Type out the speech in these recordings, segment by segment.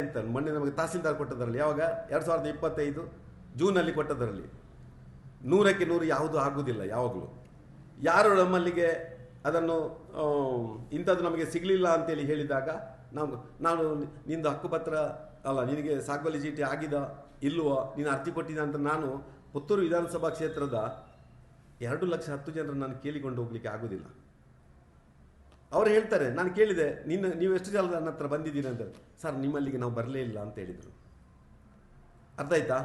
ಹೇಳ್ತಾನೆ, ಮೊನ್ನೆ ನಮಗೆ ತಹಸೀಲ್ದಾರ್ ಕೊಟ್ಟದರಲ್ಲಿ, ಯಾವಾಗ 2025 ಜೂನಲ್ಲಿ ಕೊಟ್ಟದರಲ್ಲಿ 100ಕ್ಕೆ 100 ಯಾವುದೂ ಆಗುವುದಿಲ್ಲ. ಯಾವಾಗಲೂ ಯಾರು ನಮ್ಮಲ್ಲಿಗೆ ಅದನ್ನು ಇಂಥದ್ದು ನಮಗೆ ಸಿಗಲಿಲ್ಲ ಅಂತೇಳಿ ಹೇಳಿದಾಗ ನಾನು ನಿಂದು ಹಕ್ಕುಪತ್ರ ಅಲ್ಲ, ನಿನಗೆ ಸಾಗುವಳಿ ಚೀಟಿ ಆಗಿದ ಇಲ್ಲವೋ, ನೀನು ಅರ್ಜಿ ಕೊಟ್ಟಿದ್ದ ಅಂತ ನಾನು ಪುತ್ತೂರು ವಿಧಾನಸಭಾ ಕ್ಷೇತ್ರದ 2,10,000 ಜನರನ್ನು ನಾನು ಕೇಳಿಕೊಂಡು ಹೋಗ್ಲಿಕ್ಕೆ ಆಗೋದಿಲ್ಲ. ಅವರು ಹೇಳ್ತಾರೆ, ನಾನು ಕೇಳಿದೆ ನೀವು ಎಷ್ಟು ಜನ ನನ್ನ ಹತ್ರ ಬಂದಿದ್ದೀರಿ ಅಂತ. ಸರ್ ನಿಮ್ಮಲ್ಲಿಗೆ ನಾವು ಬರಲೇ ಇಲ್ಲ ಅಂತ ಹೇಳಿದರು. ಅರ್ಥ ಆಯ್ತಾ?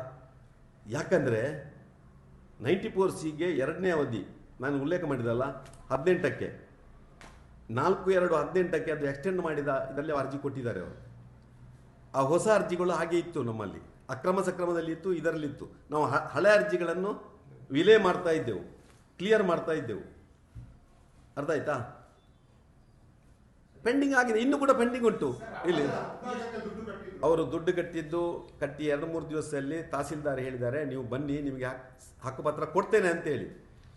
ಯಾಕಂದರೆ 94C ಎರಡನೇ ಅವಧಿ ನಾನು ಉಲ್ಲೇಖ ಮಾಡಿದಲ್ಲ, 18ಕ್ಕೆ 4/2/18ಕ್ಕೆ ಅದು ಎಕ್ಸ್ಟೆಂಡ್ ಮಾಡಿದ ಇದರಲ್ಲಿ ಅರ್ಜಿ ಕೊಟ್ಟಿದ್ದಾರೆ ಅವರು. ಆ ಹೊಸ ಅರ್ಜಿಗಳು ಹಾಗೆ ಇತ್ತು, ನಮ್ಮಲ್ಲಿ ಅಕ್ರಮ ಸಕ್ರಮದಲ್ಲಿ ಇತ್ತು, ಇದರಲ್ಲಿತ್ತು. ನಾವು ಹಳೆ ಅರ್ಜಿಗಳನ್ನು ವಿಲೇ ಮಾಡ್ತಾ ಇದ್ದೆವು, ಕ್ಲಿಯರ್ ಮಾಡ್ತಾ ಇದ್ದೆವು. ಅರ್ಥ ಆಯ್ತಾ? ಪೆಂಡಿಂಗ್ ಆಗಿದೆ, ಇನ್ನೂ ಕೂಡ ಪೆಂಡಿಂಗ್ ಉಂಟು. ಇಲ್ಲಿ ಅವರು ದುಡ್ಡು ಕಟ್ಟಿ 2-3 ದಿವಸದಲ್ಲಿ ತಹಸೀಲ್ದಾರ್ ಹೇಳಿದ್ದಾರೆ, ನೀವು ಬನ್ನಿ ನಿಮಗೆ ಹಕ್ಕುಪತ್ರ ಕೊಡ್ತೇನೆ ಅಂತೇಳಿ.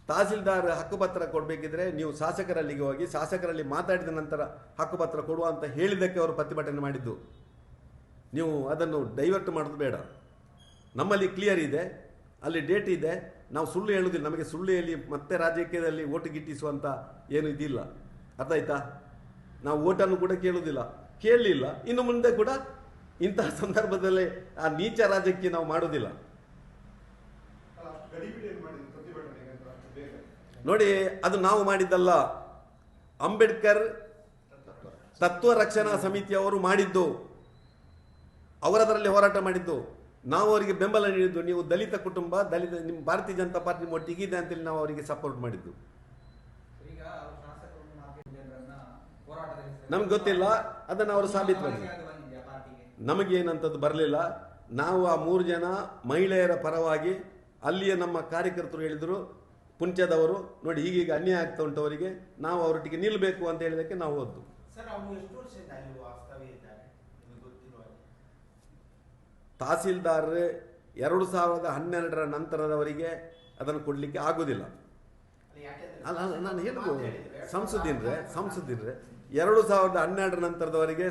ತಹಸೀಲ್ದಾರ್ ಹಕ್ಕುಪತ್ರ ಕೊಡಬೇಕಿದ್ರೆ ನೀವು ಶಾಸಕರಲ್ಲಿಗೆ ಹೋಗಿ ಶಾಸಕರಲ್ಲಿ ಮಾತಾಡಿದ ನಂತರ ಹಕ್ಕುಪತ್ರ ಕೊಡುವ ಅಂತ ಹೇಳಿದ್ದಕ್ಕೆ ಅವರು ಪ್ರತಿಭಟನೆ ಮಾಡಿದ್ದು. ನೀವು ಅದನ್ನು ಡೈವರ್ಟ್ ಮಾಡೋದು ಬೇಡ. ನಮ್ಮಲ್ಲಿ ಕ್ಲಿಯರ್ ಇದೆ, ಅಲ್ಲಿ ಡೇಟ್ ಇದೆ. ನಾವು ಸುಳ್ಳು ಹೇಳುವುದಿಲ್ಲ, ನಮಗೆ ಸುಳ್ಳು ಹೇಳಿ ಮತ್ತೆ ರಾಜಕೀಯದಲ್ಲಿ ಓಟು ಗಿಟ್ಟಿಸುವಂಥ ಏನು ಇದಿಲ್ಲ. ಅರ್ಥ ಆಯ್ತಾ? ನಾವು ಓಟನ್ನು ಕೂಡ ಕೇಳಲಿಲ್ಲ, ಇನ್ನು ಮುಂದೆ ಕೂಡ ಇಂತಹ ಸಂದರ್ಭದಲ್ಲಿ ಆ ನೀಚ ರಾಜ್ಯಕ್ಕೆ ನಾವು ಮಾಡೋದಿಲ್ಲ. ನೋಡಿ, ಅದು ನಾವು ಮಾಡಿದ್ದಲ್ಲ, ಅಂಬೇಡ್ಕರ್ ತತ್ವ ರಕ್ಷಣಾ ಸಮಿತಿಯವರು ಮಾಡಿದ್ದು, ಅವರದರಲ್ಲಿ ಹೋರಾಟ ಮಾಡಿದ್ದು. ನಾವು ಅವರಿಗೆ ಬೆಂಬಲ ನೀಡಿದ್ದು. ನೀವು ದಲಿತ ಕುಟುಂಬ, ನಿಮ್ಮ ಭಾರತೀಯ ಜನತಾ ಪಾರ್ಟಿ ಒಟ್ಟಿಗಿದೆ ಅಂತೇಳಿ ನಾವು ಅವರಿಗೆ ಸಪೋರ್ಟ್ ಮಾಡಿದ್ದು. ನಮ್ಗೆ ಗೊತ್ತಿಲ್ಲ, ಅದನ್ನು ಅವರು ಸಾಬೀತು ಮಾಡಿ. ನಮಗೇನಂಥದ್ದು ಬರಲಿಲ್ಲ. ನಾವು ಆ 3 ಜನ ಮಹಿಳೆಯರ ಪರವಾಗಿ ಅಲ್ಲಿಯ ನಮ್ಮ ಕಾರ್ಯಕರ್ತರು ಹೇಳಿದರು, ಪುಂಚದವರು ನೋಡಿ ಹೀಗೀಗ ಅನ್ಯಾಯ ಆಗ್ತಾ ಉಂಟು ಅವರಿಗೆ, ನಾವು ಅವರೊಟ್ಟಿಗೆ ನಿಲ್ಲಬೇಕು ಅಂತ ಹೇಳಿದಕ್ಕೆ ನಾವು ಹೋದ್ದು. ತಹಸೀಲ್ದಾರ್ 2012ರ ನಂತರದವರಿಗೆ ಅದನ್ನು ಕೊಡಲಿಕ್ಕೆ ಆಗೋದಿಲ್ಲ. ಅಲ್ಲ, ನಾನು ಹೇಳುದು ಸಂಸದಿನ್ರೆ 2012ರ ನಂತರದವರಿಗೆ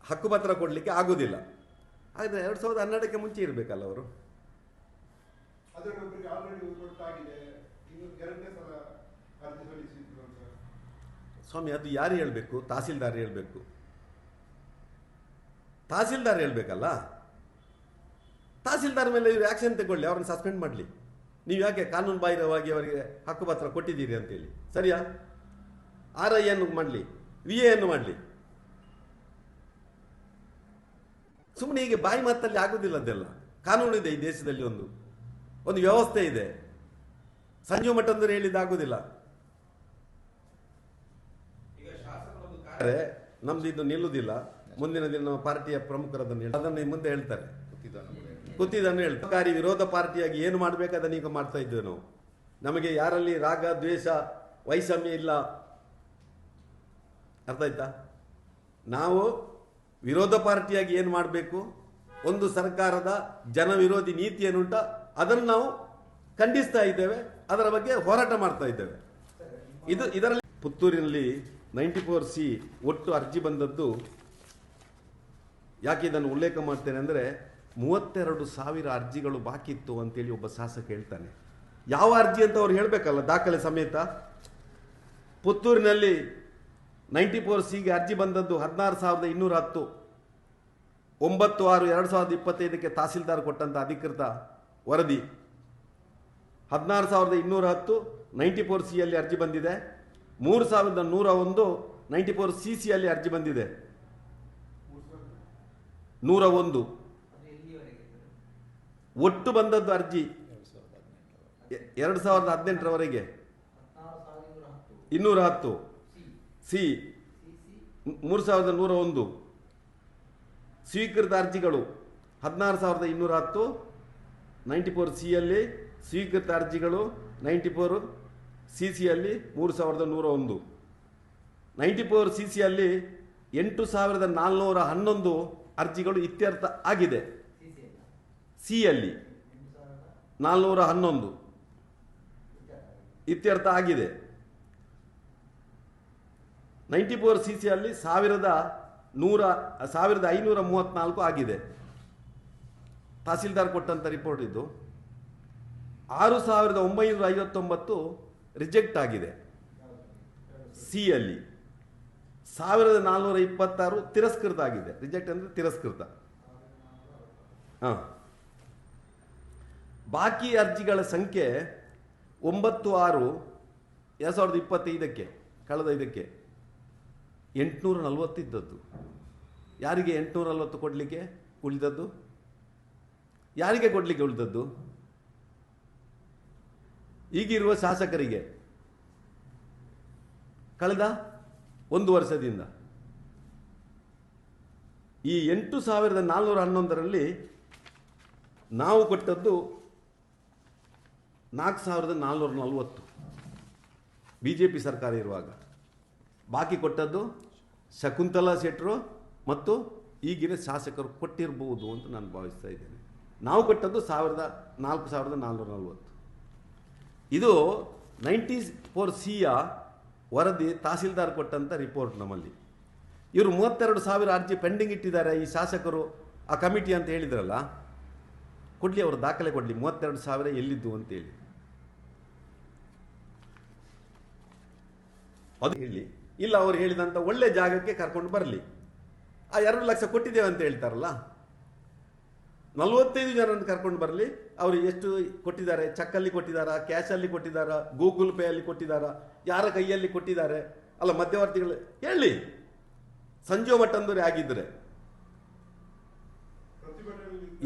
ಹಕ್ಕುಪತ್ರ ಕೊಡಲಿಕ್ಕೆ ಆಗೋದಿಲ್ಲ. ಆದರೆ 2012ಕ್ಕೆ ಮುಂಚೆ ಇರಬೇಕಲ್ಲ ಅವರು. ಸ್ವಾಮಿ, ಅದು ಯಾರು ಹೇಳಬೇಕು? ತಹಸೀಲ್ದಾರ್ ಹೇಳಬೇಕು. ತಹಸೀಲ್ದಾರ್ ಹೇಳ್ಬೇಕಲ್ಲ. ತಹಸೀಲ್ದಾರ್ ಮೇಲೆ ಇವರು ಆಕ್ಷನ್ ತಗೊಳ್ಳಿ, ಅವ್ರನ್ನ ಸಸ್ಪೆಂಡ್ ಮಾಡಲಿ. ನೀವು ಯಾಕೆ ಕಾನೂನು ಬಾಹಿರವಾಗಿ ಅವರಿಗೆ ಹಕ್ಕುಪತ್ರ ಕೊಟ್ಟಿದ್ದೀರಿ ಅಂತೇಳಿ, ಸರಿಯಾ? RI ಅನ್ನು ಮಾಡಲಿ, VA ಅನ್ನು ಮಾಡಲಿ. ಸುಮ್ಮನೆ ಹೀಗೆ ಬಾಯಿ ಮಾತಲ್ಲಿ ಆಗೋದಿಲ್ಲ. ಅದೆಲ್ಲ ಕಾನೂನು ಇದೆ ಈ ದೇಶದಲ್ಲಿ, ಒಂದು ವ್ಯವಸ್ಥೆ ಇದೆ. ಸಂಜೀವ್ ಮಠಂದರು ಹೇಳಿದ್ದಾಗೋದಿಲ್ಲ. ನಮ್ದು ಇದು ನಿಲ್ಲುವುದಿಲ್ಲ. ಮುಂದಿನ ದಿನ ನಮ್ಮ ಪಾರ್ಟಿಯ ಪ್ರಮುಖರದನ್ನು ಅದನ್ನು ಮುಂದೆ ಹೇಳ್ತಾರೆ, ಕೂತಿದ್ದನ್ನು ಹೇಳ್ತಾರೆ. ಸರ್ಕಾರಿ ವಿರೋಧ ಪಾರ್ಟಿಯಾಗಿ ಏನು ಮಾಡಬೇಕು ಅದನ್ನು ಈಗ ಮಾಡ್ತಾ ಇದ್ದೇವೆ ನಾವು. ನಮಗೆ ಯಾರಲ್ಲಿ ರಾಗ ದ್ವೇಷ ವೈಷಮ್ಯ ಇಲ್ಲ. ಅರ್ಥ ಆಯ್ತಾ? ನಾವು ವಿರೋಧ ಪಾರ್ಟಿಯಾಗಿ ಏನು ಮಾಡಬೇಕು, ಒಂದು ಸರ್ಕಾರದ ಜನ ವಿರೋಧಿ ನೀತಿ ಏನುಂಟ ಅದನ್ನು ನಾವು ಖಂಡಿಸ್ತಾ ಇದ್ದೇವೆ, ಅದರ ಬಗ್ಗೆ ಹೋರಾಟ ಮಾಡ್ತಾ ಇದ್ದೇವೆ. ಇದರಲ್ಲಿ ಪುತ್ತೂರಿನಲ್ಲಿ 94C ಒಟ್ಟು ಅರ್ಜಿ ಬಂದದ್ದು. ಯಾಕೆ ಇದನ್ನು ಉಲ್ಲೇಖ ಮಾಡ್ತೇನೆ ಅಂದರೆ, 32,000 ಅರ್ಜಿಗಳು ಬಾಕಿ ಇತ್ತು ಅಂತೇಳಿ ಒಬ್ಬ ಶಾಸಕ ಹೇಳ್ತಾನೆ. ಯಾವ ಅರ್ಜಿ ಅಂತ ಅವ್ರು ಹೇಳಬೇಕಲ್ಲ, ದಾಖಲೆ ಸಮೇತ. ಪುತ್ತೂರಿನಲ್ಲಿ 94C ಅರ್ಜಿ ಬಂದದ್ದು 16,210. 9/6/2025ಕ್ಕೆ ತಹಸೀಲ್ದಾರ್ ಕೊಟ್ಟಂತ ಅಧಿಕೃತ ವರದಿ. 16,210 94C ಅರ್ಜಿ ಬಂದಿದೆ. 3,101 94CC ಅರ್ಜಿ ಬಂದಿದೆ. 101 ಒಟ್ಟು ಬಂದದ್ದು ಅರ್ಜಿ 2018ರವರೆಗೆ 210 C 3,101 ಸ್ವೀಕೃತ ಅರ್ಜಿಗಳು 16,210 94C ಸ್ವೀಕೃತ ಅರ್ಜಿಗಳು 94CC 3,101 94CC 8,411 ಅರ್ಜಿಗಳು ಇತ್ಯರ್ಥ ಆಗಿದೆ. C 411 ಇತ್ಯರ್ಥ ಆಗಿದೆ. 94CC 1,000 1534 ಆಗಿದೆ. ತಹಸೀಲ್ದಾರ್ ಕೊಟ್ಟಂಥ ರಿಪೋರ್ಟ್ ಇದು. 6959 ರಿಜೆಕ್ಟ್ ಆಗಿದೆ ಸಿ ಅಲ್ಲಿ. 1426 ತಿರಸ್ಕೃತ ಆಗಿದೆ. ರಿಜೆಕ್ಟ್ ಅಂದರೆ ತಿರಸ್ಕೃತ. ಬಾಕಿ ಅರ್ಜಿಗಳ ಸಂಖ್ಯೆ 9/6/2025 ಕಳೆದ ಇದಕ್ಕೆ 840 ಇದ್ದದ್ದು. ಯಾರಿಗೆ 840 ಕೊಡಲಿಕ್ಕೆ ಉಳಿದದ್ದು? ಯಾರಿಗೆ ಕೊಡಲಿಕ್ಕೆ ಉಳಿದದ್ದು? ಈಗಿರುವ ಶಾಸಕರಿಗೆ. ಕಳೆದ 1 ವರ್ಷದಿಂದ ಈ 8411ರಲ್ಲಿ ನಾವು ಕೊಟ್ಟದ್ದು 4440 ಬಿಜೆಪಿ ಸರ್ಕಾರ ಇರುವಾಗ. ಬಾಕಿ ಕೊಟ್ಟದ್ದು ಶಕುಂತಲಾ ಶೆಟ್ಟರು ಮತ್ತು ಈಗಿನ ಶಾಸಕರು ಕೊಟ್ಟಿರಬಹುದು ಅಂತ ನಾನು ಭಾವಿಸ್ತಾ ಇದ್ದೇನೆ. ನಾವು ಕೊಟ್ಟದ್ದು 4440. ಇದು 94C ವರದಿ, ತಹಸೀಲ್ದಾರ್ ಕೊಟ್ಟಂಥ ರಿಪೋರ್ಟ್ ನಮ್ಮಲ್ಲಿ. ಇವರು 32,000 ಅರ್ಜಿ ಪೆಂಡಿಂಗ್ ಇಟ್ಟಿದ್ದಾರೆ ಈ ಶಾಸಕರು, ಆ ಕಮಿಟಿ ಅಂತ ಹೇಳಿದ್ರಲ್ಲ, ಕೊಡಲಿ, ಅವರು ದಾಖಲೆ ಕೊಡಲಿ 32,000 ಎಲ್ಲಿದ್ದು ಅಂತೇಳಿ. ಅದು ಹೇಳಿ, ಇಲ್ಲ ಅವರು ಹೇಳಿದಂಥ ಒಳ್ಳೆ ಜಾಗಕ್ಕೆ ಕರ್ಕೊಂಡು ಬರಲಿ. ಆ 2 ಲಕ್ಷ ಕೊಟ್ಟಿದ್ದೇವೆ ಅಂತ ಹೇಳ್ತಾರಲ್ಲ, 45 ಜನರನ್ನು ಕರ್ಕೊಂಡು ಬರಲಿ. ಅವರು ಎಷ್ಟು ಕೊಟ್ಟಿದ್ದಾರೆ, ಚೆಕ್ಕಲ್ಲಿ ಕೊಟ್ಟಿದ್ದಾರಾ, ಕ್ಯಾಶಲ್ಲಿ ಕೊಟ್ಟಿದ್ದಾರಾ, ಗೂಗಲ್ ಪೇ ಅಲ್ಲಿ ಕೊಟ್ಟಿದ್ದಾರಾ, ಯಾರ ಕೈಯಲ್ಲಿ ಕೊಟ್ಟಿದ್ದಾರೆ, ಅಲ್ಲ ಮಧ್ಯವರ್ತಿಗಳು ಹೇಳಿ. ಸಂಜೀವ ಮಠಂದೂರಿ ಆಗಿದ್ದರೆ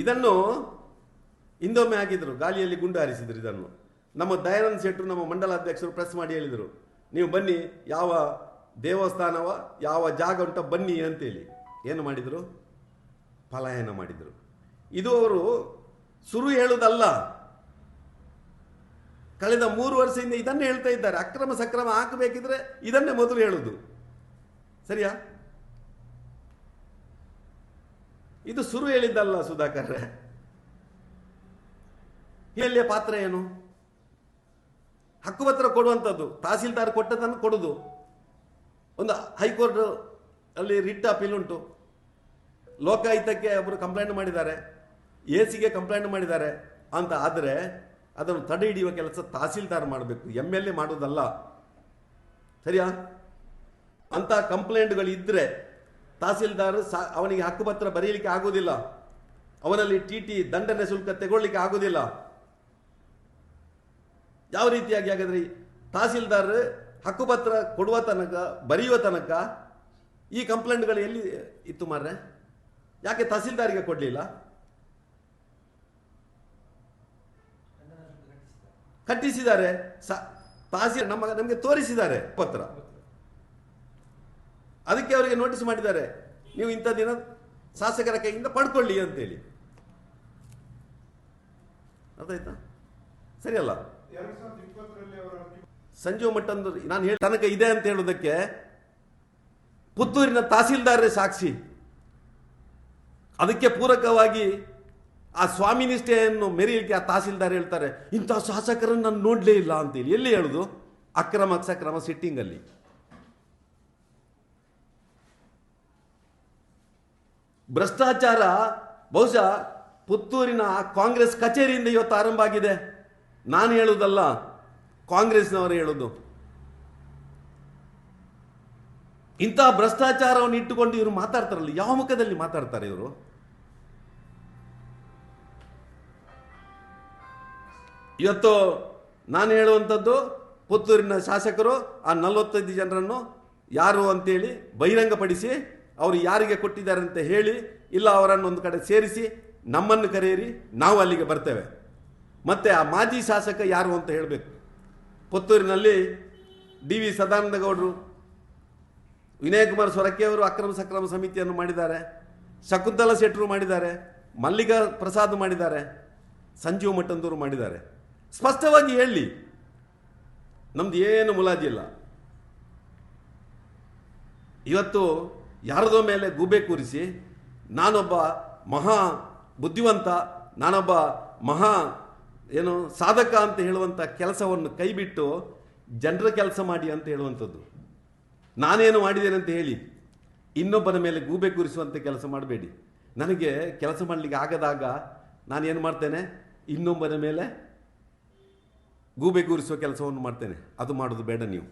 ಇದನ್ನು ಹಿಂದೊಮ್ಮೆ ಆಗಿದ್ರು, ಗಾಳಿಯಲ್ಲಿ ಗುಂಡು ಹಾರಿಸಿದ್ರು. ಇದನ್ನು ನಮ್ಮ ದಯಾನಂದ ಶೆಟ್ಟರು, ನಮ್ಮ ಮಂಡಲಾಧ್ಯಕ್ಷರು ಪ್ರೆಸ್ ಮಾಡಿ ಹೇಳಿದರು, ನೀವು ಬನ್ನಿ, ಯಾವ ದೇವಸ್ಥಾನವ ಯಾವ ಜಾಗ ಉಂಟ ಬನ್ನಿ ಅಂತೇಳಿ. ಏನು ಮಾಡಿದರು? ಪಲಾಯನ ಮಾಡಿದರು. ಇದು ಅವರು ಸುರು ಹೇಳುವುದಲ್ಲ, ಕಳೆದ 3 ವರ್ಷದಿಂದ ಇದನ್ನೇ ಹೇಳ್ತಾ ಇದ್ದಾರೆ. ಅಕ್ರಮ ಸಕ್ರಮ ಹಾಕಬೇಕಿದ್ರೆ ಇದನ್ನೇ ಮೊದಲು ಹೇಳುವುದು. ಸರಿಯಾ? ಇದು ಸುರು ಹೇಳಿದ್ದಲ್ಲ ಸುಧಾಕರ್. ಇಲ್ಲಿಯ ಪಾತ್ರ ಏನು? ಹಕ್ಕುಪತ್ರ ಕೊಡುವಂಥದ್ದು, ತಹಸೀಲ್ದಾರ್ ಕೊಟ್ಟದನ್ನು ಕೊಡುವುದು. ಒಂದು ಹೈಕೋರ್ಟ್ ಅಲ್ಲಿ ರಿಟ್ ಅಪೀಲ್ ಉಂಟು, ಲೋಕಾಯುಕ್ತಕ್ಕೆ ಒಬ್ಬರು ಕಂಪ್ಲೇಂಟ್ ಮಾಡಿದ್ದಾರೆ, ಎಸಿಗೆ ಕಂಪ್ಲೇಂಟ್ ಮಾಡಿದ್ದಾರೆ ಅಂತ ಆದರೆ ಅದನ್ನು ತಡೆ ಹಿಡಿಯುವ ಕೆಲಸ ತಹಸೀಲ್ದಾರ್ ಮಾಡಬೇಕು, MLA ಮಾಡೋದಲ್ಲ. ಸರಿಯಾ? ಅಂತ ಕಂಪ್ಲೇಂಟ್ಗಳು ಇದ್ದರೆ ತಹಸೀಲ್ದಾರ್ ಅವನಿಗೆ ಹಕ್ಕುಪತ್ರ ಬರೆಯಲಿಕ್ಕೆ ಆಗೋದಿಲ್ಲ, ಅವನಲ್ಲಿ TT ದಂಡನೆ ಶುಲ್ಕ ತಗೊಳ್ಳಿಕ್ಕೆ ಆಗೋದಿಲ್ಲ. ಯಾವ ರೀತಿಯಾಗಿ ಹಾಗಾದ್ರೆ ತಹಸೀಲ್ದಾರ್ ಹಕ್ಕುಪತ್ರ ಕೊಡುವ ತನಕ, ಬರೆಯುವ ತನಕ ಈ ಕಂಪ್ಲೇಂಟ್ಗಳು ಎಲ್ಲಿ ಇತ್ತು ಮಾರ್ರೆ? ಯಾಕೆ ತಹಸೀಲ್ದಾರಿಗೆ ಕೊಡಲಿಲ್ಲ? ಕಟ್ಟಿಸಿದ್ದಾರೆ, ತಹಸೀಲ್ ನಮಗೆ ತೋರಿಸಿದ್ದಾರೆ ಪತ್ರ. ಅದಕ್ಕೆ ಅವರಿಗೆ ನೋಟಿಸ್ ಮಾಡಿದ್ದಾರೆ, ನೀವು ಇಂಥ ದಿನ ಶಾಸಕರ ಕೈಯಿಂದ ಪಡ್ಕೊಳ್ಳಿ ಅಂತೇಳಿ. ಅರ್ಥಾಯ್ತಾ? ಸರಿಯಲ್ಲ? ಸಂಜೀವ ಮಠಂದೂರಿ ನಾನು ಹೇಳಿ ತನಕ ಇದೆ ಅಂತ ಹೇಳೋದಕ್ಕೆ ಪುತ್ತೂರಿನ ತಹಸೀಲ್ದಾರರೇ ಸಾಕ್ಷಿ. ಅದಕ್ಕೆ ಪೂರಕವಾಗಿ ಆ ಸ್ವಾಮಿ ನಿಷ್ಠೆಯನ್ನು ಮೆರೆಯಲಿಕ್ಕೆ ಆ ತಹಸೀಲ್ದಾರ್ ಹೇಳ್ತಾರೆ, ಇಂಥ ಶಾಸಕರನ್ನು ನಾನು ನೋಡಲೇ ಇಲ್ಲ ಅಂತೇಳಿ. ಎಲ್ಲಿ ಹೇಳುದು? ಅಕ್ರಮ ಸಕ್ರಮ ಸಿಟ್ಟಿಂಗಲ್ಲಿ. ಭ್ರಷ್ಟಾಚಾರ ಬಹುಶಃ ಪುತ್ತೂರಿನ ಕಾಂಗ್ರೆಸ್ ಕಚೇರಿಯಿಂದ ಇವತ್ತು ಆರಂಭ ಆಗಿದೆ. ನಾನು ಹೇಳುವುದಲ್ಲ, ಕಾಂಗ್ರೆಸ್ನವರು ಹೇಳುದು. ಇಂತಹ ಭ್ರಷ್ಟಾಚಾರವನ್ನು ಇಟ್ಟುಕೊಂಡು ಇವರು ಮಾತಾಡ್ತಾರಲ್ಲ, ಯಾವ ಮುಖದಲ್ಲಿ ಮಾತಾಡ್ತಾರೆ ಇವರು? ಇವತ್ತು ನಾನು ಹೇಳುವಂಥದ್ದು, ಪುತ್ತೂರಿನ ಶಾಸಕರು ಆ 45 ಜನರನ್ನು ಯಾರು ಅಂತೇಳಿ ಬಹಿರಂಗಪಡಿಸಿ ಅವರು ಯಾರಿಗೆ ಕೊಟ್ಟಿದ್ದಾರೆ ಅಂತ ಹೇಳಿ, ಇಲ್ಲ ಅವರನ್ನು ಒಂದು ಕಡೆ ಸೇರಿಸಿ ನಮ್ಮನ್ನು ಕರೆಯಿರಿ, ನಾವು ಅಲ್ಲಿಗೆ ಬರ್ತೇವೆ. ಮತ್ತೆ ಆ ಮಾಜಿ ಶಾಸಕ ಯಾರು ಅಂತ ಹೇಳಬೇಕು. ಪುತ್ತೂರಿನಲ್ಲಿ DV ಸದಾನಂದ ಗೌಡರು, ವಿನಯ್ ಕುಮಾರ್ ಸೊರಕೆ ಅವರು ಅಕ್ರಮ ಸಕ್ರಮ ಸಮಿತಿಯನ್ನು ಮಾಡಿದ್ದಾರೆ, ಶಕುಂತಲಾ ಶೆಟ್ಟರು ಮಾಡಿದ್ದಾರೆ, ಮಲ್ಲಿಕಾ ಪ್ರಸಾದ್ ಮಾಡಿದ್ದಾರೆ, ಸಂಜೀವ ಮಠಂದೂರು ಮಾಡಿದ್ದಾರೆ. ಸ್ಪಷ್ಟವಾಗಿ ಹೇಳಿ, ನಮ್ದು ಏನು ಮುಲಾಜಿಲ್ಲ. ಇವತ್ತು ಯಾರದೋ ಮೇಲೆ ಗೂಬೆ ಕೂರಿಸಿ ನಾನೊಬ್ಬ ಮಹಾ ಬುದ್ಧಿವಂತ, ನಾನೊಬ್ಬ ಮಹಾ ಏನು ಸಾಧಕ ಅಂತ ಹೇಳುವಂಥ ಕೆಲಸವನ್ನು ಕೈಬಿಟ್ಟು ಜನರ ಕೆಲಸ ಮಾಡಿ ಅಂತ ಹೇಳುವಂಥದ್ದು. ನಾನೇನು ಮಾಡಿದ್ದೇನೆ ಅಂತ ಹೇಳಿ ಇನ್ನೊಬ್ಬನ ಮೇಲೆ ಗೂಬೆ ಕೂರಿಸುವಂತೆ ಕೆಲಸ ಮಾಡಬೇಡಿ. ನನಗೆ ಕೆಲಸ ಮಾಡಲಿಕ್ಕೆ ಆಗದಾಗ ನಾನೇನು ಮಾಡ್ತೇನೆ, ಇನ್ನೊಬ್ಬನ ಮೇಲೆ ಗೂಬೆ ಕೂರಿಸುವ ಕೆಲಸವನ್ನು ಮಾಡ್ತೇನೆ. ಅದು ಮಾಡೋದು ಬೇಡ. ನೀವು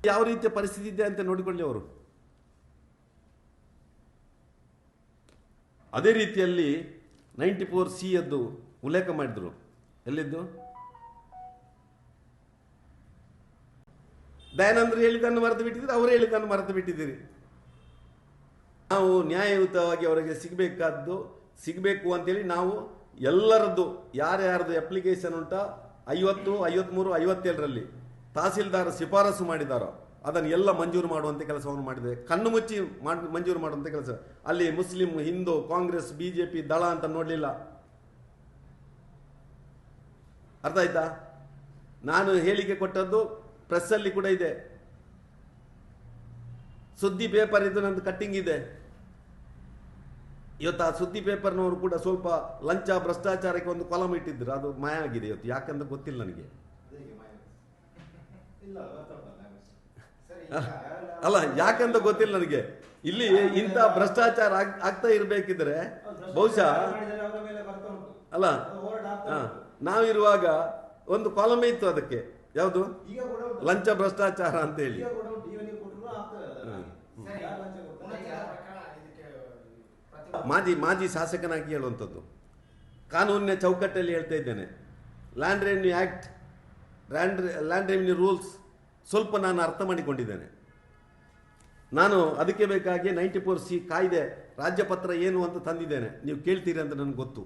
ಯಾವ ರೀತಿಯ ಪರಿಸ್ಥಿತಿ ಇದೆ ಅಂತ ನೋಡಿಕೊಳ್ಳಿ ಅವರು. ಅದೇ ರೀತಿಯಲ್ಲಿ 94C ಅದ್ದು ಉಲ್ಲೇಖ ಮಾಡಿದ್ರು. ಎಲ್ಲಿದ್ದು? ದಯಾನಂದರು ಹೇಳಿದ್ದನ್ನು ಮರೆತು ಬಿಟ್ಟಿದ್ದೀರಿ, ಅವರು ಹೇಳಿದ್ದನ್ನು ಮರೆತು ಬಿಟ್ಟಿದ್ದೀರಿ. ನಾವು ನ್ಯಾಯಯುತವಾಗಿ ಅವರಿಗೆ ಸಿಗಬೇಕು ಅಂತೇಳಿ ನಾವು ಎಲ್ಲರದ್ದು ಯಾರ್ಯಾರದು ಅಪ್ಲಿಕೇಶನ್ ಉಂಟಾ 50, 53, 57ರಲ್ಲಿ ತಹಸೀಲ್ದಾರ್ ಶಿಫಾರಸು ಮಾಡಿದಾರೋ ಅದನ್ನು ಎಲ್ಲ ಮಂಜೂರು ಮಾಡುವಂಥ ಕೆಲಸವನ್ನು ಮಾಡಿದೆ. ಕಣ್ಣು ಮುಚ್ಚಿ ಮಂಜೂರು ಮಾಡುವಂಥ ಕೆಲಸ. ಅಲ್ಲಿ ಮುಸ್ಲಿಂ, ಹಿಂದೂ, ಕಾಂಗ್ರೆಸ್, BJP ದಳ ಅಂತ ನೋಡಲಿಲ್ಲ. ಅರ್ಥ ಆಯ್ತಾ? ನಾನು ಹೇಳಿಕೆ ಕೊಟ್ಟದ್ದು ಪ್ರೆಸ್ಸಲ್ಲಿ ಕೂಡ ಇದೆ, ಸುದ್ದಿ ಪೇಪರ್ ಇದು, ನಂದು ಕಟ್ಟಿಂಗ್ ಇದೆ. ಇವತ್ತು ಆ ಸುದ್ದಿ ಪೇಪರ್ನವರು ಕೂಡ ಸ್ವಲ್ಪ ಲಂಚ ಭ್ರಷ್ಟಾಚಾರಕ್ಕೆ ಒಂದು ಕಾಲಮ್ ಇಟ್ಟಿದ್ರು, ಅದು ಮಾಯ ಆಗಿದೆ ಇವತ್ತು. ಯಾಕಂತ ಗೊತ್ತಿಲ್ಲ ನನಗೆ. ಅಲ್ಲ, ಯಾಕಂತ ಗೊತ್ತಿಲ್ಲ ನನಗೆ. ಇಲ್ಲಿ ಇಂಥ ಭ್ರಷ್ಟಾಚಾರ ಆಗ್ತಾ ಇರಬೇಕಿದ್ರೆ ಬಹುಶಃ ಅಲ್ಲ, ನಾವಿರುವಾಗ ಒಂದು ಕಾಲಮೇ ಇತ್ತು ಅದಕ್ಕೆ. ಯಾವುದು? ಲಂಚ ಭ್ರಷ್ಟಾಚಾರ ಅಂತ ಹೇಳಿ. ಮಾಜಿ ಶಾಸಕನಾಗಿ ಹೇಳುವಂಥದ್ದು, ಕಾನೂನಿನ ಚೌಕಟ್ಟಲ್ಲಿ ಹೇಳ್ತಾ ಇದ್ದೇನೆ. Land revenue act, land revenue rules ಸ್ವಲ್ಪ ನಾನು ಅರ್ಥ ಮಾಡಿಕೊಂಡಿದ್ದೇನೆ. ನಾನು ಅದಕ್ಕೆ ಬೇಕಾಗಿ 94C ಕಾಯ್ದೆ ರಾಜ್ಯಪತ್ರ ಏನು ಅಂತ ತಂದಿದ್ದೇನೆ. ನೀವು ಕೇಳ್ತೀರಿ ಅಂತ ನನಗೆ ಗೊತ್ತು.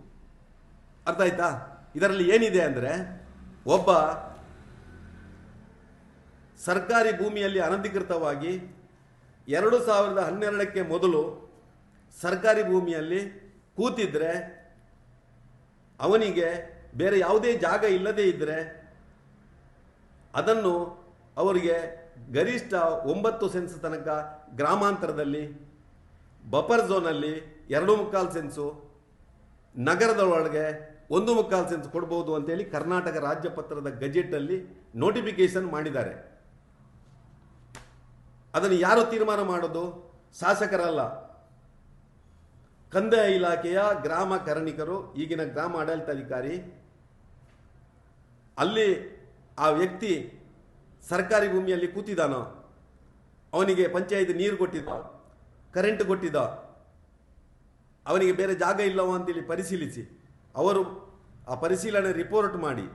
ಅರ್ಥ ಆಯ್ತಾ? ಇದರಲ್ಲಿ ಏನಿದೆ ಅಂದರೆ, ಒಬ್ಬ ಸರ್ಕಾರಿ ಭೂಮಿಯಲ್ಲಿ ಅನಧಿಕೃತವಾಗಿ 2012ಕ್ಕೆ ಮೊದಲು ಸರ್ಕಾರಿ ಭೂಮಿಯಲ್ಲಿ ಕೂತಿದ್ರೆ, ಅವನಿಗೆ ಬೇರೆ ಯಾವುದೇ ಜಾಗ ಇಲ್ಲದೇ ಇದ್ದರೆ ಅದನ್ನು ಅವರಿಗೆ ಗರಿಷ್ಠ 9 ಸೆನ್ಸ್ ತನಕ ಗ್ರಾಮಾಂತರದಲ್ಲಿ, ಬಫರ್ ಝೋನಲ್ಲಿ 2.25 ಸೆನ್ಸು, ನಗರದೊಳಗೆ 1.25 ಸೆನ್ಸ್ ಕೊಡ್ಬೋದು ಅಂತೇಳಿ ಕರ್ನಾಟಕ ರಾಜ್ಯಪತ್ರದ ಗೆಜೆಟಲ್ಲಿ ನೋಟಿಫಿಕೇಶನ್ ಮಾಡಿದ್ದಾರೆ. ಅದನ್ನು ಯಾರು ತೀರ್ಮಾನ ಮಾಡೋದು? ಶಾಸಕರಲ್ಲ, ಕಂದಾಯ ಇಲಾಖೆಯ ಗ್ರಾಮ ಕರಣಿಕರು, ಈಗಿನ ಗ್ರಾಮ ಆಡಳಿತಾಧಿಕಾರಿ. ಅಲ್ಲಿ ಆ ವ್ಯಕ್ತಿ ಸರ್ಕಾರಿ ಭೂಮಿಯಲ್ಲಿ ಕೂತಿದ್ದಾನೋ ಅವನಿಗೆ ಪಂಚಾಯತ್ ನೀರು ಕೊಟ್ಟಿದ್ದ, ಕರೆಂಟ್ ಕೊಟ್ಟಿದ್ದ, ಅವನಿಗೆ ಬೇರೆ ಜಾಗ ಇಲ್ಲವೋ ಅಂತೇಳಿ ಪರಿಶೀಲಿಸಿ ಅವರು ಆ ಪರಿಶೀಲನೆ ರಿಪೋರ್ಟ್ ಮಾಡಿ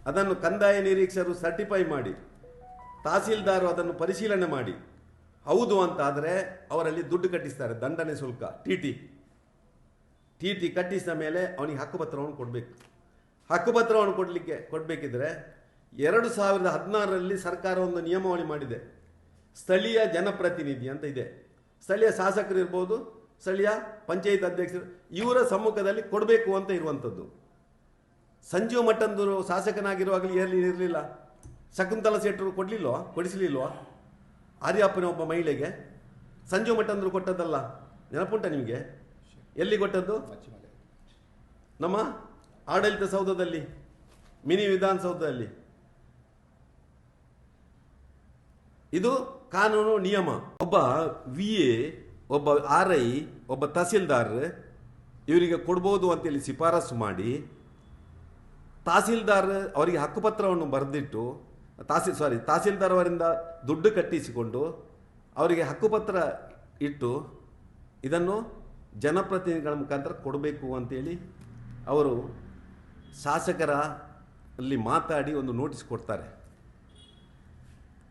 ಅದನ್ನು ಕಂದಾಯ ನಿರೀಕ್ಷಕರು ಸರ್ಟಿಫೈ ಮಾಡಿ, ತಹಸೀಲ್ದಾರ್ ಅದನ್ನು ಪರಿಶೀಲನೆ ಮಾಡಿ ಹೌದು ಅಂತಾದರೆ ಅವರಲ್ಲಿ ದುಡ್ಡು ಕಟ್ಟಿಸ್ತಾರೆ, ದಂಡನೆ ಶುಲ್ಕ, ಟಿ ಟಿ ಕಟ್ಟಿಸಿದ ಮೇಲೆ ಅವನಿಗೆ ಹಕ್ಕುಪತ್ರವನ್ನು ಕೊಡಬೇಕು. ಹಕ್ಕುಪತ್ರವನ್ನು ಕೊಡಬೇಕಿದ್ರೆ 2016ರಲ್ಲಿ ಸರ್ಕಾರ ಒಂದು ನಿಯಮಾವಳಿ ಮಾಡಿದೆ. ಸ್ಥಳೀಯ ಜನಪ್ರತಿನಿಧಿ ಅಂತ ಇದೆ. ಸ್ಥಳೀಯ ಶಾಸಕರು ಇರ್ಬೋದು, ಸ್ಥಳೀಯ ಪಂಚಾಯತ್ ಅಧ್ಯಕ್ಷರು, ಇವರ ಸಮ್ಮುಖದಲ್ಲಿ ಕೊಡಬೇಕು ಅಂತ ಇರುವಂಥದ್ದು. ಸಂಜೀವ ಮಠಂದರು ಶಾಸಕನಾಗಿರುವಾಗಲೂ ಇರಲಿಲ್ಲ. ಶಕುಂತಲಾ ಶೆಟ್ಟರು ಕೊಡಿಸಲಿಲ್ವಾ? ಆರ್ಯಪ್ಪನ ಒಬ್ಬ ಮಹಿಳೆಗೆ ಸಂಜೀವ ಮಠಂದರು ಕೊಟ್ಟದ್ದಲ್ಲ, ನೆನಪುಂಟ ನಿಮಗೆ? ಎಲ್ಲಿ ಕೊಟ್ಟದ್ದು? ನಮ್ಮ ಆಡಳಿತ ಸೌಧದಲ್ಲಿ, ಮಿನಿ ವಿಧಾನಸೌಧದಲ್ಲಿ. ಇದು ಕಾನೂನು ನಿಯಮ. ಒಬ್ಬ VA, ಒಬ್ಬ RI, ಒಬ್ಬ ತಹಸೀಲ್ದಾರ್ ಇವರಿಗೆ ಕೊಡ್ಬೋದು ಅಂತೇಳಿ ಶಿಫಾರಸು ಮಾಡಿ, ತಹಸೀಲ್ದಾರ್ ಅವರಿಗೆ ಹಕ್ಕುಪತ್ರವನ್ನು ಬರೆದಿಟ್ಟು, ತಹಸೀಲ್ದಾರ್ ಅವರಿಂದ ದುಡ್ಡು ಕಟ್ಟಿಸಿಕೊಂಡು ಅವರಿಗೆ ಹಕ್ಕುಪತ್ರ ಇಟ್ಟು ಇದನ್ನು ಜನಪ್ರತಿನಿಧಿಗಳ ಮುಖಾಂತರ ಕೊಡಬೇಕು ಅಂತೇಳಿ ಅವರು ಶಾಸಕರಲ್ಲಿ ಮಾತಾಡಿ ಒಂದು ನೋಟಿಸ್ ಕೊಡ್ತಾರೆ.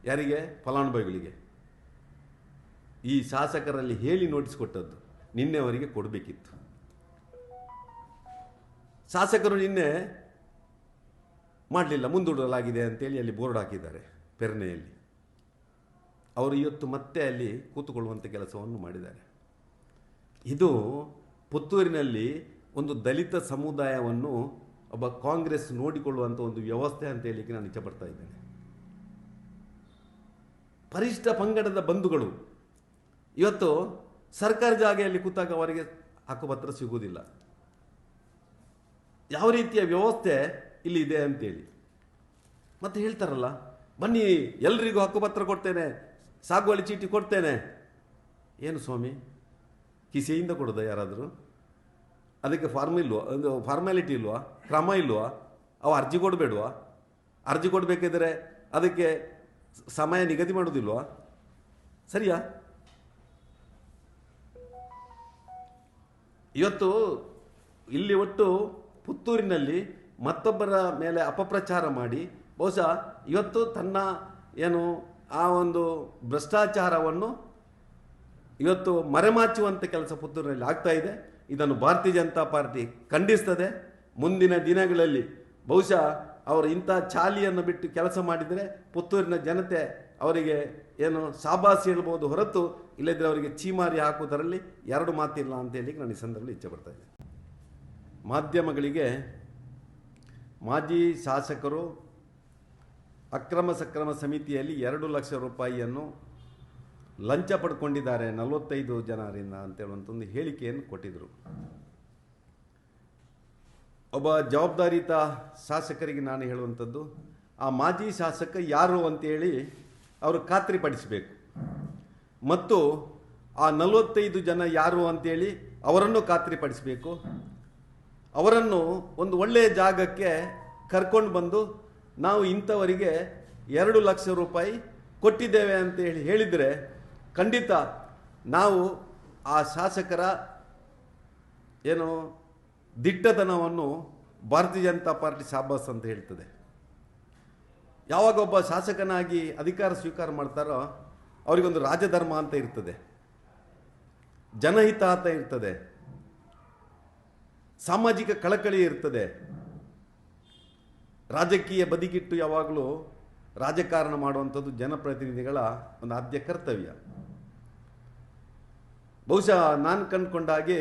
ಯಾರಿಗೆ? ಫಲಾನುಭವಿಗಳಿಗೆ. ಈ ಶಾಸಕರಲ್ಲಿ ಹೇಳಿ ನೋಟಿಸ್ ಕೊಟ್ಟದ್ದು. ನಿನ್ನೆ ಅವರಿಗೆ ಕೊಡಬೇಕಿತ್ತು. ಶಾಸಕರು ನಿನ್ನೆ ಮಾಡಲಿಲ್ಲ, ಮುಂದೂಡಲಾಗಿದೆ ಅಂತೇಳಿ ಅಲ್ಲಿ ಬೋರ್ಡ್ ಹಾಕಿದ್ದಾರೆ ಪೆರ್ನೆಯಲ್ಲಿ. ಅವರು ಇವತ್ತು ಮತ್ತೆ ಅಲ್ಲಿ ಕೂತುಕೊಳ್ಳುವಂಥ ಕೆಲಸವನ್ನು ಮಾಡಿದ್ದಾರೆ. ಇದು ಪುತ್ತೂರಿನಲ್ಲಿ ಒಂದು ದಲಿತ ಸಮುದಾಯವನ್ನು ಒಬ್ಬ ಕಾಂಗ್ರೆಸ್ ನೋಡಿಕೊಳ್ಳುವಂಥ ಒಂದು ವ್ಯವಸ್ಥೆ ಅಂತ ಹೇಳಲಿಕ್ಕೆ ನಾನು ಇಷ್ಟಪಡ್ತಾ ಇದ್ದೇನೆ. ಪರಿಷ್ಠ ಪಂಗಡದ ಬಂಧುಗಳು ಇವತ್ತು ಸರ್ಕಾರಿ ಜಾಗೆಯಲ್ಲಿ ಕೂತಾಗ ಅವರಿಗೆ ಹಕ್ಕುಪತ್ರ ಸಿಗುವುದಿಲ್ಲ. ಯಾವ ರೀತಿಯ ವ್ಯವಸ್ಥೆ ಇಲ್ಲಿ ಇದೆ ಅಂತೇಳಿ ಮತ್ತೆ ಹೇಳ್ತಾರಲ್ಲ, ಬನ್ನಿ ಎಲ್ರಿಗೂ ಹಕ್ಕುಪತ್ರ ಕೊಡ್ತೇನೆ, ಸಾಗುವಳಿ ಚೀಟಿ ಕೊಡ್ತೇನೆ. ಏನು ಸ್ವಾಮಿ, ಕಿಸೆಯಿಂದ ಕೊಡೋದ ಯಾರಾದರೂ? ಅದಕ್ಕೆ ಒಂದು ಫಾರ್ಮ್ಯಾಲಿಟಿ ಇಲ್ವಾ, ಕ್ರಮ ಇಲ್ವಾ? ಅವು ಅರ್ಜಿ ಕೊಡಬೇಡ್ವಾ? ಅರ್ಜಿ ಕೊಡಬೇಕಿದ್ರೆ ಅದಕ್ಕೆ ಸಮಯ ನಿಗದಿ ಮಾಡೋದಿಲ್ವಾ? ಸರಿಯಾ? ಇವತ್ತು ಇಲ್ಲಿ ಒಟ್ಟು ಪುತ್ತೂರಿನಲ್ಲಿ ಮತ್ತೊಬ್ಬರ ಮೇಲೆ ಅಪಪ್ರಚಾರ ಮಾಡಿ ಬಹುಶಃ ಇವತ್ತು ತನ್ನ ಏನು ಆ ಒಂದು ಭ್ರಷ್ಟಾಚಾರವನ್ನು ಇವತ್ತು ಮರೆಮಾಚುವಂಥ ಕೆಲಸ ಪುತ್ತೂರಿನಲ್ಲಿ ಆಗ್ತಾ ಇದೆ. ಇದನ್ನು ಭಾರತೀಯ ಜನತಾ ಪಾರ್ಟಿ ಖಂಡಿಸ್ತದೆ. ಮುಂದಿನ ದಿನಗಳಲ್ಲಿ ಬಹುಶಃ ಅವರು ಇಂಥ ಚಾಲಿಯನ್ನು ಬಿಟ್ಟು ಕೆಲಸ ಮಾಡಿದರೆ ಪುತ್ತೂರಿನ ಜನತೆ ಅವರಿಗೆ ಏನು ಶಾಬಾಸ್ ಹೇಳ್ಬೋದು ಹೊರತು, ಇಲ್ಲದ್ರೆ ಅವರಿಗೆ ಚೀಮಾರಿ ಹಾಕುವುದರಲ್ಲಿ ಎರಡು ಮಾತಿಲ್ಲ ಅಂತ ಹೇಳಿ ನಾನು ಈ ಸಂದರ್ಭದಲ್ಲಿ ಇಚ್ಛೆ ಪಡ್ತಾ ಇದ್ದೇನೆ. ಮಾಧ್ಯಮಗಳಿಗೆ ಮಾಜಿ ಶಾಸಕರು ಅಕ್ರಮ ಸಕ್ರಮ ಸಮಿತಿಯಲ್ಲಿ 2 ಲಕ್ಷ ರೂಪಾಯಿಯನ್ನು ಲಂಚ ಪಡ್ಕೊಂಡಿದ್ದಾರೆ 45 ಜನರಿಂದ ಅಂತ ಹೇಳುವಂಥ ಒಂದು ಹೇಳಿಕೆಯನ್ನು ಕೊಟ್ಟಿದ್ದರು. ಒಬ್ಬ ಜವಾಬ್ದಾರಿತ ಶಾಸಕರಿಗೆ ನಾನು ಹೇಳುವಂಥದ್ದು, ಆ ಮಾಜಿ ಶಾಸಕ ಯಾರು ಅಂತೇಳಿ ಅವರು ಖಾತ್ರಿಪಡಿಸಬೇಕು ಮತ್ತು ಆ 45 ಜನ ಯಾರು ಅಂತೇಳಿ ಅವರನ್ನು ಖಾತ್ರಿಪಡಿಸಬೇಕು. ಅವರನ್ನು ಒಂದು ಒಳ್ಳೆಯ ಜಾಗಕ್ಕೆ ಕರ್ಕೊಂಡು ಬಂದು ನಾವು ಇಂಥವರಿಗೆ 2 ಲಕ್ಷ ರೂಪಾಯಿ ಕೊಟ್ಟಿದ್ದೇವೆ ಅಂತೇಳಿ ಹೇಳಿದರೆ ಖಂಡಿತ ನಾವು ಆ ಶಾಸಕರ ಏನು ದಿಟ್ಟತನವನ್ನು ಭಾರತೀಯ ಜನತಾ ಪಾರ್ಟಿ ಶಾಬಾಸ್ ಅಂತ ಹೇಳ್ತದೆ. ಯಾವಾಗ ಒಬ್ಬ ಶಾಸಕನಾಗಿ ಅಧಿಕಾರ ಸ್ವೀಕಾರ ಮಾಡ್ತಾರೋ ಅವರಿಗೊಂದು ರಾಜಧರ್ಮ ಅಂತ ಇರ್ತದೆ, ಜನಹಿತ ಅಂತ ಇರ್ತದೆ, ಸಾಮಾಜಿಕ ಕಳಕಳಿ ಇರ್ತದೆ. ರಾಜಕೀಯ ಬದಿಗಿಟ್ಟು ಯಾವಾಗಲೂ ರಾಜಕಾರಣ ಮಾಡುವಂಥದ್ದು ಜನಪ್ರತಿನಿಧಿಗಳ ಒಂದು ಆದ್ಯ ಕರ್ತವ್ಯ. ಬಹುಶಃ ನಾನು ಕಂಡುಕೊಂಡಾಗೆ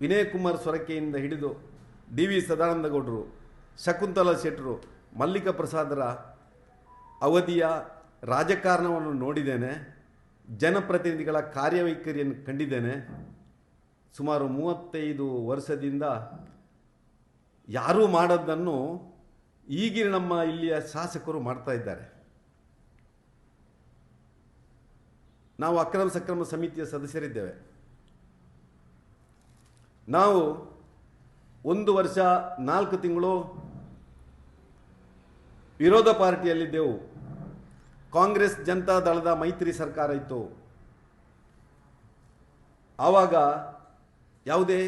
ವಿನಯ್ ಕುಮಾರ್ ಸೊರಕೆಯಿಂದ ಹಿಡಿದು ಡಿ ವಿ ಸದಾನಂದಗೌಡರು, ಶಕುಂತಲಾ ಶೆಟ್ಟರು, ಮಲ್ಲಿಕ ಪ್ರಸಾದರ ಅವಧಿಯ ರಾಜಕಾರಣವನ್ನು ನೋಡಿದ್ದೇನೆ. ಜನಪ್ರತಿನಿಧಿಗಳ ಕಾರ್ಯವೈಖರಿಯನ್ನು ಕಂಡಿದ್ದೇನೆ. ಸುಮಾರು 35 ವರ್ಷದಿಂದ ಯಾರೂ ಮಾಡೋದನ್ನು ಈಗಿನ ನಮ್ಮ ಇಲ್ಲಿಯ ಶಾಸಕರು ಮಾಡ್ತಾ ಇದ್ದಾರೆ. ನಾವು ಅಕ್ರಮ ಸಕ್ರಮ ಸಮಿತಿಯ ಸದಸ್ಯರಿದ್ದೇವೆ. ನಾವು 1 ವರ್ಷ 4 ತಿಂಗಳು ವಿರೋಧ ಪಾರ್ಟಿಯಲ್ಲಿದ್ದೆವು. ಕಾಂಗ್ರೆಸ್ ಜನತಾ ದಳದ ಮೈತ್ರಿ ಸರ್ಕಾರ ಇತ್ತು. ಆವಾಗ ಯಾವುದೇ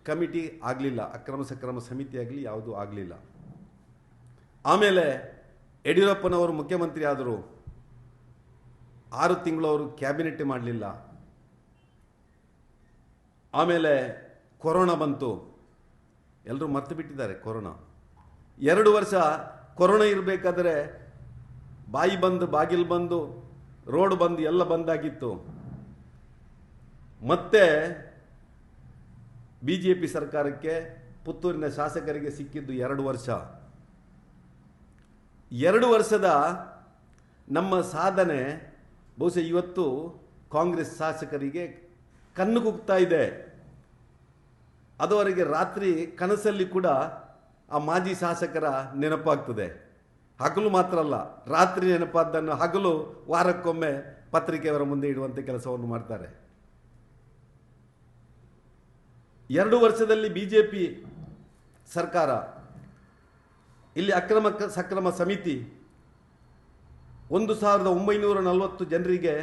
ಕಮಿಟಿ ಆಗಲಿಲ್ಲ, ಅಕ್ರಮ ಸಕ್ರಮ ಸಮಿತಿ ಆಗಲಿ ಯಾವುದೂ ಆಗಲಿಲ್ಲ. ಆಮೇಲೆ ಯಡಿಯೂರಪ್ಪನವರು ಮುಖ್ಯಮಂತ್ರಿ ಆದರು. 6 ತಿಂಗಳು ಅವರು ಕ್ಯಾಬಿನೆಟ್ ಮಾಡಲಿಲ್ಲ. ಆಮೇಲೆ ಕೊರೋನಾ ಬಂತು, ಎಲ್ಲರೂ ಮರ್ತು ಬಿಟ್ಟಿದ್ದಾರೆ ಕೊರೋನಾ. 2 ವರ್ಷ ಕೊರೋನಾ ಇರಬೇಕಾದ್ರೆ ಬಾಯಿ ಬಂದು, ಬಾಗಿಲು ಬಂದು, ರೋಡ್ ಬಂದು, ಎಲ್ಲ ಬಂದಾಗಿತ್ತು. ಮತ್ತೆ BJP ಸರ್ಕಾರಕ್ಕೆ ಪುತ್ತೂರಿನ ಶಾಸಕರಿಗೆ ಸಿಕ್ಕಿದ್ದು 2 ವರ್ಷ. 2 ವರ್ಷದ ನಮ್ಮ ಸಾಧನೆ ಬಹುಶಃ ಇವತ್ತು ಕಾಂಗ್ರೆಸ್ ಶಾಸಕರಿಗೆ ಕಣ್ಣು ಕುಗ್ತಾ ಇದೆ. ಅದು ಅವರಿಗೆ ರಾತ್ರಿ ಕನಸಲ್ಲಿ ಕೂಡ ಆ ಮಾಜಿ ಶಾಸಕರ ನೆನಪಾಗ್ತದೆ. ಹಗಲು ಮಾತ್ರ ಅಲ್ಲ, ರಾತ್ರಿ ನೆನಪಾದ್ದನ್ನು ಹಗಲು ವಾರಕ್ಕೊಮ್ಮೆ ಪತ್ರಿಕೆಯವರ ಮುಂದೆ ಇಡುವಂಥ ಕೆಲಸವನ್ನು ಮಾಡ್ತಾರೆ. 2 ವರ್ಷದಲ್ಲಿ BJP ಸರ್ಕಾರ ಇಲ್ಲಿ ಅಕ್ರಮ ಸಕ್ರಮ ಸಮಿತಿ 1940 ಜನರಿಗೆ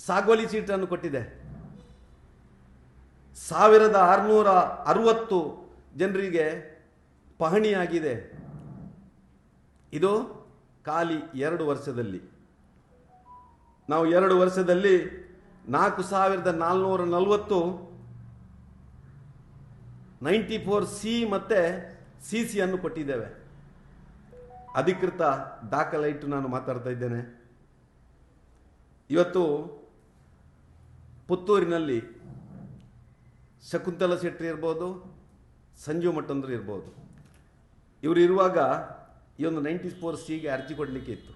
ಸಾಗುವಳಿ ಚೀಟನ್ನು ಕೊಟ್ಟಿದೆ. 1660 ಜನರಿಗೆ ಪಹಣಿಯಾಗಿದೆ. ಇದು ಖಾಲಿ 2 ವರ್ಷದಲ್ಲಿ. ನಾವು 2 ವರ್ಷದಲ್ಲಿ 4440 94C ಮತ್ತು CC ಅನ್ನು ಕೊಟ್ಟಿದ್ದೇವೆ. ಅಧಿಕೃತ ದಾಖಲೆ ಇಟ್ಟು ನಾನು ಮಾತಾಡ್ತಾ ಇದ್ದೇನೆ. ಇವತ್ತು ಪುತ್ತೂರಿನಲ್ಲಿ ಶಕುಂತಲಾ ಶೆಟ್ಟಿ ಇರ್ಬೋದು, ಸಂಜೀವ್ ಮಠಂದ್ರು ಇರ್ಬೋದು. ಇವರು ಇರುವಾಗ ಈ ಒಂದು 94Cಗೆ ಅರ್ಜಿ ಕೊಡಲಿಕ್ಕೆ ಇತ್ತು.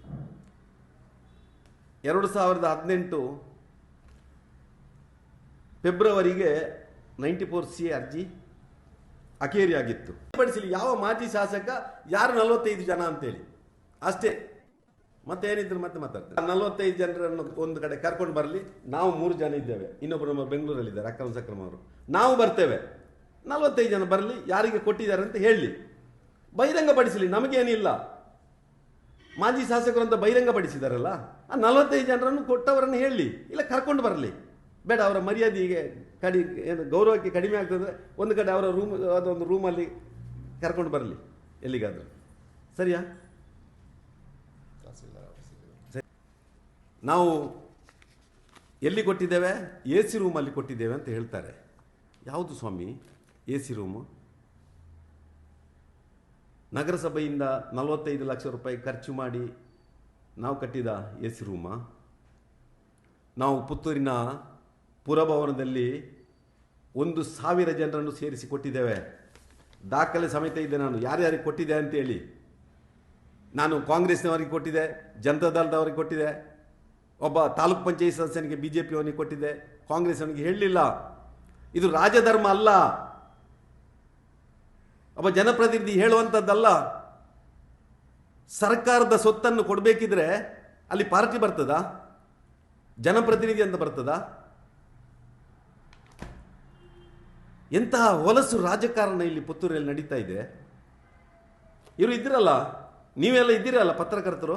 2018 ಫೆಬ್ರವರಿಗೆ 94C ಅರ್ಜಿ ಅಖೇರಿಯಾಗಿತ್ತು. ಪಡಿಸಲಿ ಯಾವ ಮಾಜಿ ಶಾಸಕ ಯಾರು 45 ಜನ ಅಂತೇಳಿ ಅಷ್ಟೇ. ಮತ್ತೇನಿದ್ರು ಮತ್ತೆ ಮಾತಾಡ್ತಾರೆ. 45 ಜನರನ್ನು ಒಂದು ಕಡೆ ಕರ್ಕೊಂಡು ಬರಲಿ, ನಾವು 3 ಜನ ಇದ್ದೇವೆ, ಇನ್ನೊಬ್ಬರು ನಮ್ಮ ಬೆಂಗಳೂರಲ್ಲಿದ್ದಾರೆ ಅಕ್ರಮ ಸಕ್ರಮ ಅವರು, ನಾವು ಬರ್ತೇವೆ, 45 ಜನ ಬರಲಿ, ಯಾರಿಗೆ ಕೊಟ್ಟಿದ್ದಾರೆ ಅಂತ ಹೇಳಲಿ, ಬಹಿರಂಗಪಡಿಸಲಿ, ನಮಗೇನಿಲ್ಲ. ಮಾಜಿ ಶಾಸಕರು ಅಂತ ಬಹಿರಂಗಪಡಿಸಿದಾರಲ್ಲ, ಆ 45 ಜನರನ್ನು ಕೊಟ್ಟವರನ್ನು ಹೇಳಲಿ, ಇಲ್ಲ ಕರ್ಕೊಂಡು ಬರಲಿ. ಬೇಡ, ಅವರ ಮರ್ಯಾದೆಗೆ ಏನು ಗೌರವಕ್ಕೆ ಕಡಿಮೆ ಆಗ್ತದೆ, ಒಂದು ಕಡೆ ಅವರ ಅದೊಂದು ರೂಮಲ್ಲಿ ಕರ್ಕೊಂಡು ಬರಲಿ ಎಲ್ಲಿಗಾದರೂ. ಸರಿಯಾ? ನಾವು ಎಲ್ಲಿ ಕೊಟ್ಟಿದ್ದೇವೆ? AC ರೂಮಲ್ಲಿ ಕೊಟ್ಟಿದ್ದೇವೆ ಅಂತ ಹೇಳ್ತಾರೆ. ಯಾವುದು ಸ್ವಾಮಿ AC ರೂಮು? ನಗರಸಭೆಯಿಂದ 45 ಲಕ್ಷ ರೂಪಾಯಿ ಖರ್ಚು ಮಾಡಿ ನಾವು ಕಟ್ಟಿದ AC ರೂಮಾ? ನಾವು ಪುತ್ತೂರಿನ ಪುರಭವನದಲ್ಲಿ 1,000 ಜನರನ್ನು ಸೇರಿಸಿ ಕೊಟ್ಟಿದ್ದೇವೆ. ದಾಖಲೆ ಸಮೇತ ಇದೆ, ನಾನು ಯಾರ್ಯಾರಿಗೆ ಕೊಟ್ಟಿದ್ದೆ ಅಂತೇಳಿ. ನಾನು ಕಾಂಗ್ರೆಸ್ನವರಿಗೆ ಕೊಟ್ಟಿದ್ದೆ, ಜನತಾದಳದವರಿಗೆ ಕೊಟ್ಟಿದ್ದೆ, ಒಬ್ಬ ತಾಲೂಕ್ ಪಂಚಾಯತ್ ಸದಸ್ಯನಿಗೆ BJP ಅವನಿಗೆ ಕೊಟ್ಟಿದ್ದೆ, ಕಾಂಗ್ರೆಸ್ ಅವನಿಗೆ ಹೇಳಲಿಲ್ಲ. ಇದು ರಾಜಧರ್ಮ ಅಲ್ಲ, ಒಬ್ಬ ಜನಪ್ರತಿನಿಧಿ ಹೇಳುವಂಥದ್ದಲ್ಲ. ಸರ್ಕಾರದ ಸೊತ್ತನ್ನು ಕೊಡಬೇಕಿದ್ರೆ ಅಲ್ಲಿ ಪಾರ್ಟಿ ಬರ್ತದಾ? ಜನಪ್ರತಿನಿಧಿ ಅಂತ ಬರ್ತದಾ? ಎಂತಹ ಹೊಲಸು ರಾಜಕಾರಣ ಇಲ್ಲಿ ಪುತ್ತೂರಲ್ಲಿ ನಡೀತಾ ಇದೆ. ಇವರು ಇದ್ದೀರಲ್ಲ, ನೀವೆಲ್ಲ ಇದ್ದೀರಲ್ಲ ಪತ್ರಕರ್ತರು,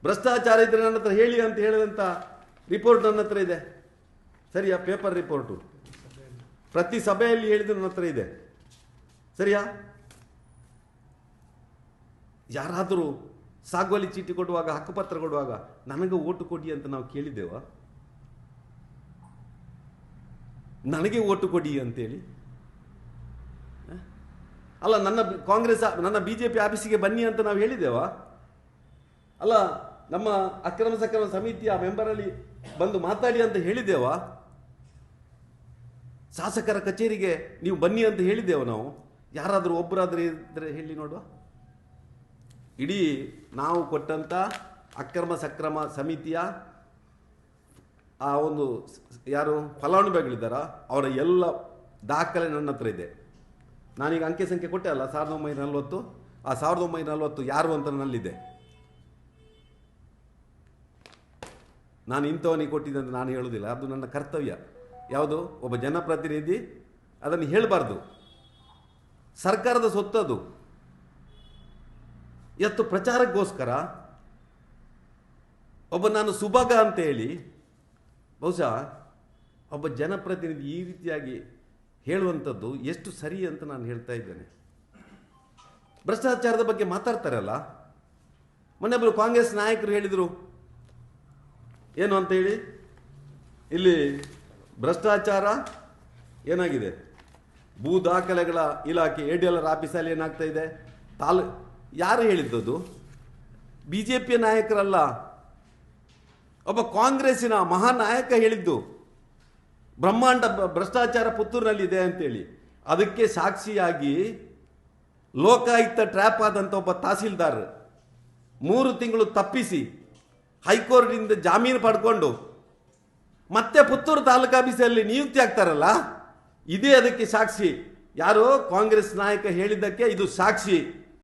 ಭ್ರಷ್ಟಾಚಾರ ಇದ್ರೆ ನನ್ನ ಹತ್ರ ಹೇಳಿ ಅಂತ ಹೇಳಿದಂಥ ರಿಪೋರ್ಟ್ ನನ್ನ ಹತ್ರ ಇದೆ. ಸರಿಯಾ? ಪೇಪರ್ ರಿಪೋರ್ಟು ಪ್ರತಿ ಸಭೆಯಲ್ಲಿ ಹೇಳಿದ್ದು ನನ್ನ ಹತ್ರ ಇದೆ. ಸರಿಯಾ? ಯಾರಾದರೂ ಸಾಗುವಳಿ ಚೀಟಿ ಕೊಡುವಾಗ, ಹಕ್ಕುಪತ್ರ ಕೊಡುವಾಗ ನನಗೆ ಓಟು ಕೊಡಿ ಅಂತ ನಾವು ಕೇಳಿದ್ದೇವ? ನನಗೆ ಓಟು ಕೊಡಿ ಅಂತೇಳಿ ಅಲ್ಲ, ನನ್ನ BJP ಆಫೀಸಿಗೆ ಬನ್ನಿ ಅಂತ ನಾವು ಹೇಳಿದ್ದೇವಾ? ಅಲ್ಲ, ನಮ್ಮ ಅಕ್ರಮ ಸಕ್ರಮ ಸಮಿತಿಯ ಮೆಂಬರಲ್ಲಿ ಬಂದು ಮಾತಾಡಿ ಅಂತ ಹೇಳಿದ್ದೇವಾ? ಶಾಸಕರ ಕಚೇರಿಗೆ ನೀವು ಬನ್ನಿ ಅಂತ ಹೇಳಿದ್ದೇವೆ ನಾವು? ಯಾರಾದರೂ ಒಬ್ಬರಾದರೂ ಇದ್ರೆ ಹೇಳಿ ನೋಡುವ. ಇಡೀ ನಾವು ಕೊಟ್ಟಂಥ ಅಕ್ರಮ ಸಕ್ರಮ ಸಮಿತಿಯ ಆ ಒಂದು ಯಾರು ಫಲಾನುಭವಿಗಳಿದ್ದಾರ ಅವರ ಎಲ್ಲ ದಾಖಲೆ ನನ್ನ ಹತ್ರ ಇದೆ. ನಾನೀಗ ಅಂಕೆ ಸಂಖ್ಯೆ ಕೊಟ್ಟೆ ಅಲ್ಲ, 1940. ಆ 1940 ಯಾರು ಅಂತ ನನ್ನಲ್ಲಿದೆ. ನಾನು ಇಂಥವನಿಗೆ ಕೊಟ್ಟಿದ್ದೆ ಅಂತ ನಾನು ಹೇಳೋದಿಲ್ಲ, ಅದು ನನ್ನ ಕರ್ತವ್ಯ. ಯಾವುದು? ಒಬ್ಬ ಜನಪ್ರತಿನಿಧಿ ಅದನ್ನು ಹೇಳಬಾರ್ದು. ಸರ್ಕಾರದ ಸೊತ್ತದು. ಇವತ್ತು ಪ್ರಚಾರಕ್ಕೋಸ್ಕರ ನಾನು ಸುಭಾಗ ಅಂತ ಹೇಳಿ, ಬಹುಶಃ ಒಬ್ಬ ಜನಪ್ರತಿನಿಧಿ ಈ ರೀತಿಯಾಗಿ ಹೇಳುವಂಥದ್ದು ಎಷ್ಟು ಸರಿ ಅಂತ ನಾನು ಹೇಳ್ತಾ ಇದ್ದೇನೆ. ಭ್ರಷ್ಟಾಚಾರದ ಬಗ್ಗೆ ಮಾತಾಡ್ತಾರಲ್ಲ, ಮೊನ್ನೆಬ್ಬರು ಕಾಂಗ್ರೆಸ್ ನಾಯಕರು ಹೇಳಿದರು ಏನು ಅಂತ ಹೇಳಿ, ಇಲ್ಲಿ ಭ್ರಷ್ಟಾಚಾರ ಏನಾಗಿದೆ, ಭೂ ದಾಖಲೆಗಳ ಇಲಾಖೆ ADLR ಆಫೀಸಲ್ಲಿ ಏನಾಗ್ತಾ ಇದೆ, ಯಾರು ಹೇಳಿದ್ದದು? BJP ನಾಯಕರಲ್ಲ, ಒಬ್ಬ ಕಾಂಗ್ರೆಸ್ಸಿನ ಮಹಾನಾಯಕ ಹೇಳಿದ್ದು. ಬ್ರಹ್ಮಾಂಡ ಭ್ರಷ್ಟಾಚಾರ ಪುತ್ತೂರಿನಲ್ಲಿದೆ ಅಂತೇಳಿ. ಅದಕ್ಕೆ ಸಾಕ್ಷಿಯಾಗಿ ಲೋಕಾಯುಕ್ತ ಟ್ರ್ಯಾಪ್ ಆದಂಥ ಒಬ್ಬ ತಹಸೀಲ್ದಾರ್ 3 ತಿಂಗಳು ತಪ್ಪಿಸಿ ಹೈಕೋರ್ಟಿಂದ ಜಾಮೀನು ಪಡ್ಕೊಂಡು ಮತ್ತೆ ಪುತ್ತೂರು ತಾಲೂಕು ಆಫೀಸಲ್ಲಿ ನಿಯುಕ್ತಿ ಆಗ್ತಾರಲ್ಲ, ಇದೇ ಅದಕ್ಕೆ ಸಾಕ್ಷಿ. ಯಾರೋ ಕಾಂಗ್ರೆಸ್ ನಾಯಕ ಹೇಳಿದ್ದಕ್ಕೆ ಇದು ಸಾಕ್ಷಿ.